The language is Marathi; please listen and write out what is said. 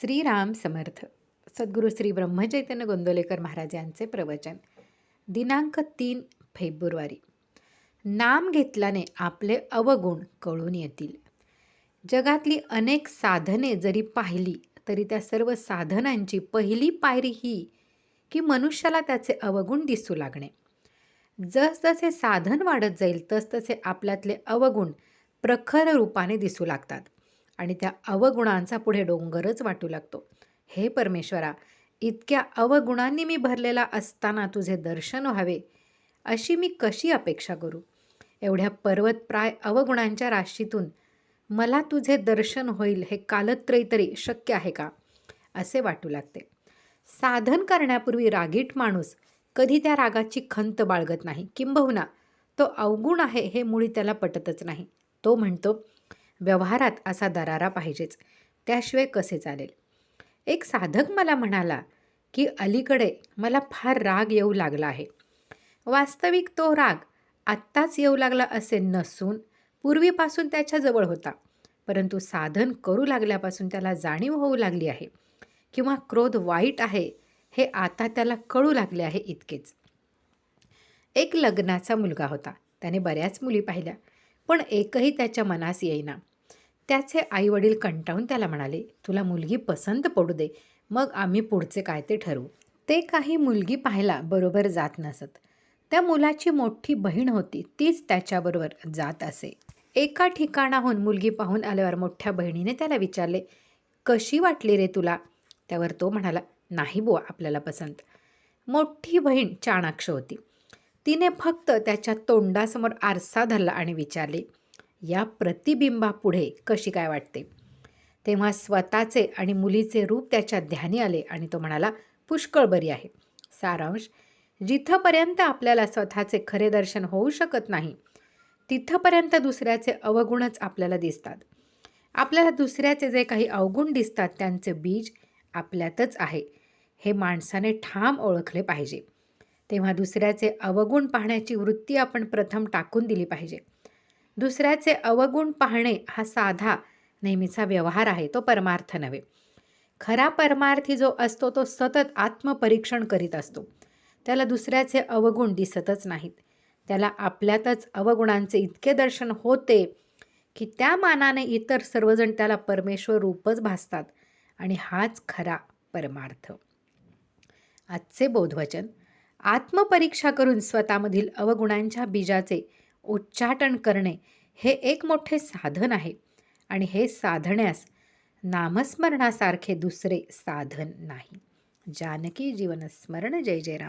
श्रीराम समर्थ. सद्गुरू श्री ब्रह्मचैतन्य गोंदवलेकर महाराज यांचे प्रवचन. दिनांक 3 फेब्रुवारी. नाम घेतल्याने आपले अवगुण कळून येतील. जगातली अनेक साधने जरी पाहिली तरी त्या सर्व साधनांची पहिली पायरी ही की मनुष्याला त्याचे अवगुण दिसू लागणे. जसजसे साधन वाढत जाईल तसतसे आपल्यातले अवगुण प्रखर रूपाने दिसू लागतात आणि त्या अवगुणांचा पुढे डोंगरच वाटू लागतो. हे परमेश्वरा, इतक्या अवगुणांनी मी भरलेला असताना तुझे दर्शन व्हावे अशी मी कशी अपेक्षा करू? एवढ्या पर्वतप्राय अवगुणांच्या राशीतून मला तुझे दर्शन होईल हे कालत्रय तरी शक्य आहे का असे वाटू लागते. साधन करण्यापूर्वी रागीट माणूस कधी त्या रागाची खंत बाळगत नाही, किंबहुना तो अवगुण आहे हे मुळी त्याला पटतच नाही. तो म्हणतो, व्यवहारात असा दरारा पाहिजेच, त्याशिवाय कसे चालेल. एक साधक मला म्हणाला की अलीकडे मला फार राग येऊ लागला आहे. वास्तविक तो राग आत्ताच येऊ लागला असे नसून पूर्वीपासून त्याच्याजवळ होता, परंतु साधन करू लागल्यापासून त्याला जाणीव होऊ लागली आहे किंवा क्रोध वाईट आहे हे आता त्याला कळू लागले आहे इतकेच. एक लग्नाचा मुलगा होता. त्याने बऱ्याच मुली पाहिल्या, पण एकही त्याच्या मनास येईना. त्याचे आईवडील कंटाळून त्याला म्हणाले, तुला मुलगी पसंत पडू दे, मग आम्ही पुढचे काय ते ठरवू. ते काही मुलगी पाहायला बरोबर जात नसत. त्या मुलाची मोठी बहीण होती, तीच त्याच्याबरोबर जात असे. एका ठिकाणाहून मुलगी पाहून आल्यावर मोठ्या बहिणीने त्याला विचारले, कशी वाटली रे तुला? त्यावर तो म्हणाला, नाही बुवा आपल्याला पसंत. मोठी बहीण चाणाक्ष होती. तिने फक्त त्याच्या तोंडासमोर आरसा धरला आणि विचारले, या प्रतिबिंबापुढे कशी काय वाटते? तेव्हा स्वतःचे आणि मुलीचे रूप त्याच्या ध्यानी आले आणि तो म्हणाला, पुष्कळ बरी आहे. सारांश, जिथपर्यंत आपल्याला स्वतःचे खरे दर्शन होऊ शकत नाही तिथपर्यंत दुसऱ्याचे अवगुणच आपल्याला दिसतात. आपल्याला दुसऱ्याचे जे काही अवगुण दिसतात त्यांचे बीज आपल्यातच आहे हे माणसाने ठाम ओळखले पाहिजे. तेव्हा दुसऱ्याचे अवगुण पाहण्याची वृत्ती आपण प्रथम टाकून दिली पाहिजे. दुसऱ्याचे अवगुण पाहणे हा साधा नेहमीचा व्यवहार आहे, तो परमार्थ नव्हे. खरा परमार्थी जो असतो तो सतत आत्मपरीक्षण करीत असतो. त्याला दुसऱ्याचे अवगुण दिसतच नाहीत. त्याला आपल्यातच अवगुणांचे इतके दर्शन होते की त्या मानाने इतर सर्वजण त्याला परमेश्वर रूपच भासतात आणि हाच खरा परमार्थ. आजचे बोधवचन. आत्मपरीक्षा करून स्वतःमधील अवगुणांच्या बीजाचे उच्चाटन करणे हे एक मोठे साधन आहे आणि हे साधण्यास नामस्मरणासारखे दुसरे साधन नाही. जानकी जीवन स्मरण. जय जय राम.